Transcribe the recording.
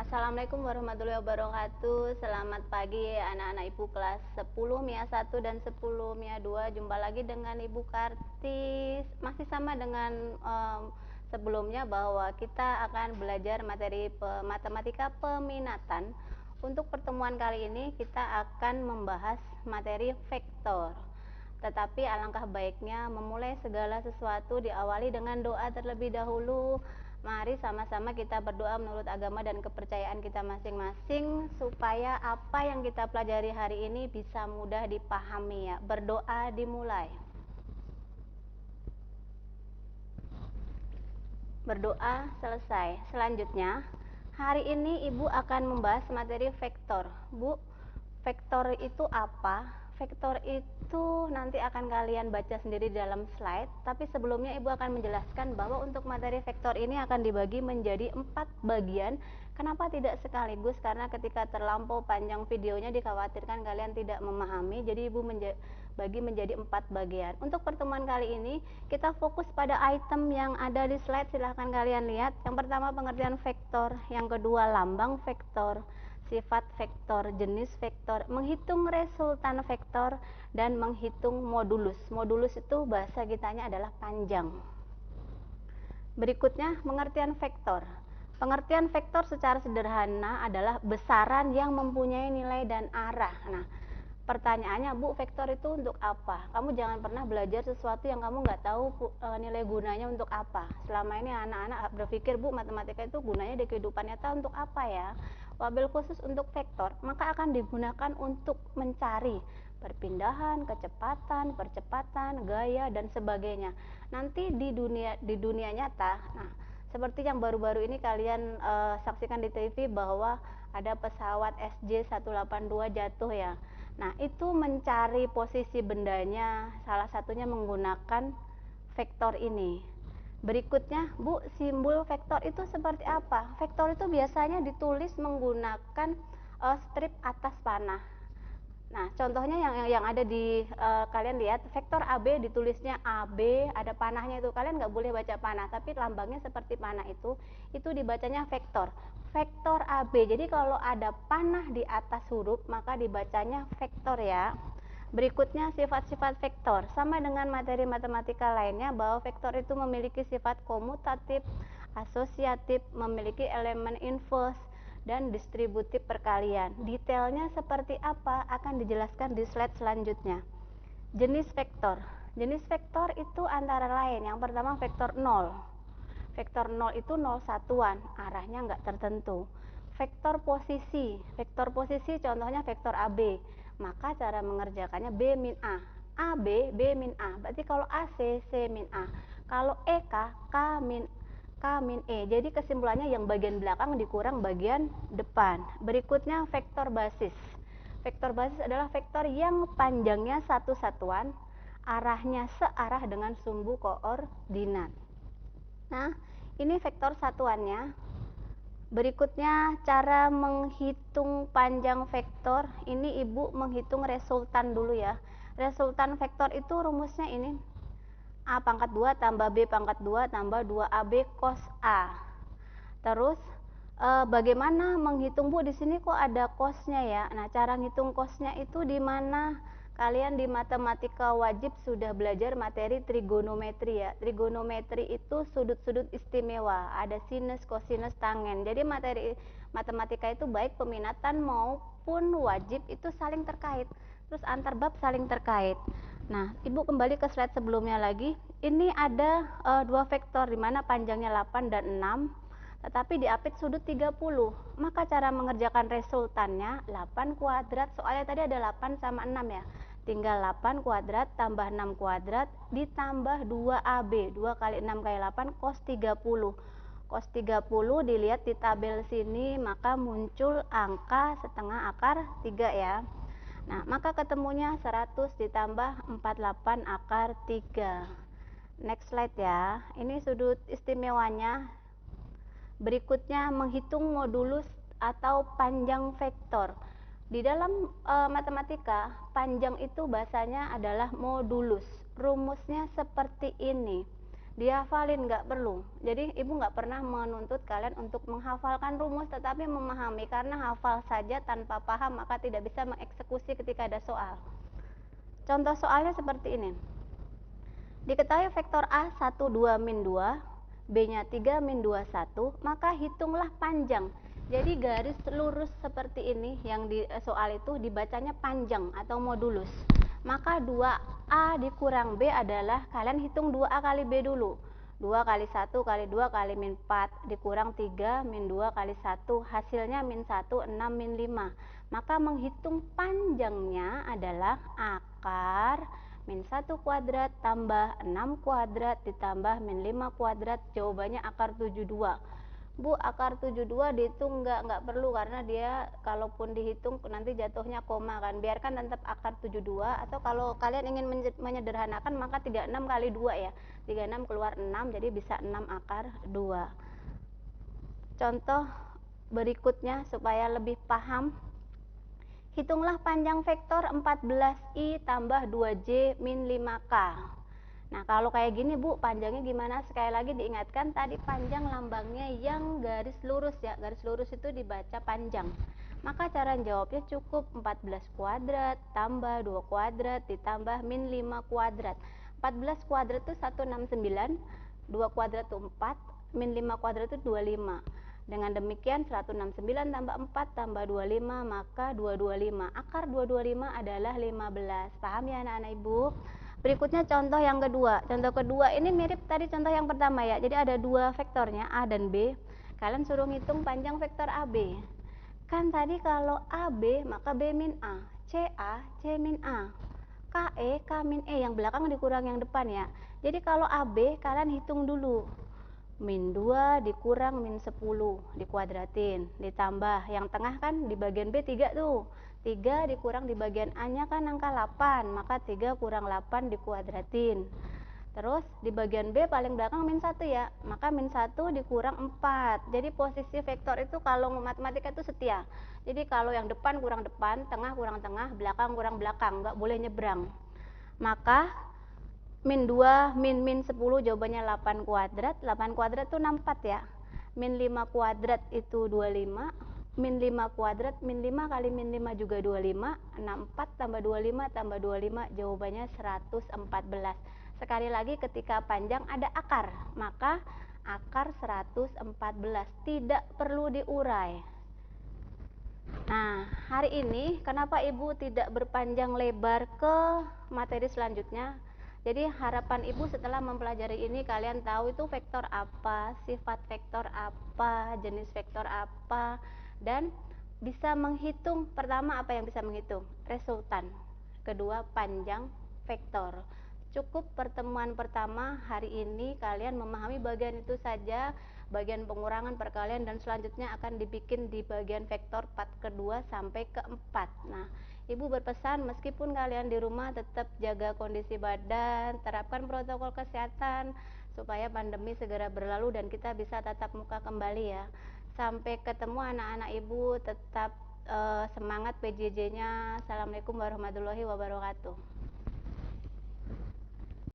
Assalamualaikum warahmatullahi wabarakatuh. Selamat pagi anak-anak Ibu kelas 10 MIA 1 dan 10 MIA 2. Jumpa lagi dengan Ibu Kartis. Masih sama dengan sebelumnya bahwa kita akan belajar materi matematika peminatan. Untuk pertemuan kali ini kita akan membahas materi vektor. Tetapi alangkah baiknya memulai segala sesuatu diawali dengan doa terlebih dahulu. Mari sama-sama kita berdoa menurut agama dan kepercayaan kita masing-masing supaya apa yang kita pelajari hari ini bisa mudah dipahami ya. Berdoa dimulai. Berdoa selesai. Selanjutnya, hari ini Ibu akan membahas materi vektor. Bu, vektor itu apa? Vektor itu nanti akan kalian baca sendiri dalam slide, tapi sebelumnya Ibu akan menjelaskan bahwa untuk materi vektor ini akan dibagi menjadi 4 bagian. Kenapa tidak sekaligus? Karena ketika terlampau panjang videonya dikhawatirkan kalian tidak memahami, jadi Ibu bagi menjadi 4 bagian. Untuk pertemuan kali ini kita fokus pada item yang ada di slide, silahkan kalian lihat. Yang pertama pengertian vektor, yang kedua lambang vektor, sifat vektor, jenis vektor, menghitung resultan vektor, dan menghitung modulus. Modulus itu bahasa kitanya adalah panjang. Berikutnya pengertian vektor. Pengertian vektor secara sederhana adalah besaran yang mempunyai nilai dan arah. Nah, pertanyaannya, Bu, vektor itu untuk apa? Kamu jangan pernah belajar sesuatu yang kamu nggak tahu nilai gunanya untuk apa. Selama ini anak-anak berpikir, Bu, matematika itu gunanya di kehidupan nyata untuk apa ya? Wabil khusus untuk vektor, maka akan digunakan untuk mencari perpindahan, kecepatan, percepatan, gaya, dan sebagainya. Nanti di dunia nyata, nah, seperti yang baru-baru ini kalian saksikan di TV bahwa ada pesawat SJ182 jatuh ya. Nah, itu mencari posisi bendanya, salah satunya menggunakan vektor ini. Berikutnya, Bu, simbol vektor itu seperti apa? Vektor itu biasanya ditulis menggunakan strip atas panah. Nah, contohnya yang ada di kalian lihat, vektor AB ditulisnya AB, ada panahnya itu. Kalian nggak boleh baca panah, tapi lambangnya seperti panah itu dibacanya vektor. Vektor AB. Jadi kalau ada panah di atas huruf, maka dibacanya vektor ya. Berikutnya sifat-sifat vektor. Sama dengan materi matematika lainnya bahwa vektor itu memiliki sifat komutatif, asosiatif, memiliki elemen inverse, dan distributif perkalian. Detailnya seperti apa akan dijelaskan di slide selanjutnya. Jenis vektor. Jenis vektor itu antara lain, yang pertama vektor 0. Vektor 0 itu 0 satuan, arahnya nggak tertentu. Vektor posisi contohnya vektor AB. Maka cara mengerjakannya B min A. AB, B min A. Berarti kalau AC, C min A. Kalau EK, K min E. Jadi kesimpulannya yang bagian belakang dikurang bagian depan. Berikutnya vektor basis. Vektor basis adalah vektor yang panjangnya satu satuan, arahnya searah dengan sumbu koordinat. Nah, ini vektor satuannya. Berikutnya cara menghitung panjang vektor. Ini Ibu menghitung resultan dulu ya. Resultan vektor itu rumusnya ini. A pangkat 2 tambah B pangkat 2 tambah 2AB cos A. Terus bagaimana menghitung, Bu? Di sini kok ada cosnya ya. Nah, cara ngitung cosnya itu di mana? Kalian di matematika wajib sudah belajar materi trigonometri ya. Trigonometri itu sudut-sudut istimewa, ada sinus, kosinus, tangen. Jadi materi matematika itu baik peminatan maupun wajib itu saling terkait. Terus antar bab saling terkait. Nah, Ibu kembali ke slide sebelumnya lagi. Ini ada dua vektor di mana panjangnya 8 dan 6. Tetapi diapit sudut 30. Maka cara mengerjakan resultannya 8 kuadrat. Soalnya tadi ada 8 sama 6 ya. Tinggal 8 kuadrat tambah 6 kuadrat ditambah 2AB. 2 kali 6 kali 8 cos 30. Cos 30 dilihat di tabel sini, maka muncul angka setengah akar 3 ya. Nah, maka ketemunya 100 ditambah 48 akar 3. Next slide ya. Ini sudut istimewanya. Berikutnya menghitung modulus atau panjang vektor. Di dalam matematika, panjang itu bahasanya adalah modulus. Rumusnya seperti ini. dihafalin, nggak perlu. Jadi ibu nggak pernah menuntut kalian untuk menghafalkan rumus, tetapi memahami, karena hafal saja tanpa paham maka tidak bisa mengeksekusi ketika ada soal. Contoh soalnya seperti ini. Diketahui vektor A 1, 2, min 2, B-nya 3, min 2, 1, maka hitunglah panjang. Jadi garis lurus seperti ini yang di soal itu dibacanya panjang atau modulus. Maka 2A dikurang B adalah, kalian hitung 2A kali B dulu. 2 kali 1 kali 2 kali min 4 dikurang 3 min 2 kali 1, hasilnya min 1, 6 min 5. Maka menghitung panjangnya adalah akar min 1 kuadrat tambah 6 kuadrat ditambah min 5 kuadrat. Jawabannya akar 72. Bu, akar 72 dihitung nggak perlu, karena dia kalaupun dihitung nanti jatuhnya koma kan. Biarkan tetap akar 72, atau kalau kalian ingin menyederhanakan maka 36 kali 2 ya. 36 keluar 6, jadi bisa 6 akar 2. Contoh berikutnya supaya lebih paham. Hitunglah panjang vektor 14i tambah 2j min 5k. Nah, kalau kayak gini Bu, panjangnya gimana? Sekali lagi diingatkan, tadi panjang lambangnya yang garis lurus ya. Garis lurus itu dibaca panjang. Maka cara jawabnya cukup 14 kuadrat tambah 2 kuadrat ditambah min 5 kuadrat. 14 kuadrat itu 169, 2 kuadrat itu 4, min 5 kuadrat itu 25. Dengan demikian 169 tambah 4 tambah 25 maka 225. Akar 225 adalah 15. Paham ya anak-anak Ibu? Berikutnya contoh yang kedua. Contoh kedua ini mirip tadi contoh yang pertama ya. Jadi ada dua vektornya A dan B. Kalian suruh ngitung panjang vektor AB. Kan tadi kalau AB maka B min A, CA C min A, KE K min E, yang belakang dikurang yang depan ya. Jadi kalau AB kalian hitung dulu. Min 2 dikurang min 10 dikuadratin, ditambah yang tengah kan di bagian B 3 tuh. 3 dikurang di bagian A-nya kan angka 8, maka 3 kurang 8 dikuadratin. Terus di bagian B paling belakang min 1 ya, maka min 1 dikurang 4. Jadi posisi vektor itu kalau matematika itu setia. Jadi kalau yang depan kurang depan, tengah kurang tengah, belakang kurang belakang, nggak boleh nyebrang. Maka min 2 min 10 jawabannya 8 kuadrat. 8 kuadrat itu 64 ya. Min 5 kuadrat itu 25. Min 5 kuadrat, min 5 kali min 5 juga 25. 64 tambah 25 tambah 25 jawabannya 114. Sekali lagi ketika panjang ada akar, maka akar 114 tidak perlu diurai. Nah, hari ini kenapa Ibu tidak berpanjang lebar ke materi selanjutnya? Jadi harapan Ibu setelah mempelajari ini kalian tahu itu vektor apa, sifat vektor apa, jenis vektor apa, dan bisa menghitung. Pertama, apa yang bisa menghitung? Resultan. Kedua, panjang vektor. Cukup pertemuan pertama hari ini kalian memahami bagian itu saja, bagian pengurangan perkalian, dan selanjutnya akan dibikin di bagian vektor part kedua sampai keempat. Nah, Ibu berpesan meskipun kalian di rumah tetap jaga kondisi badan, terapkan protokol kesehatan supaya pandemi segera berlalu dan kita bisa tatap muka kembali ya. Sampai ketemu anak-anak Ibu, tetap semangat PJJ-nya. Assalamualaikum warahmatullahi wabarakatuh.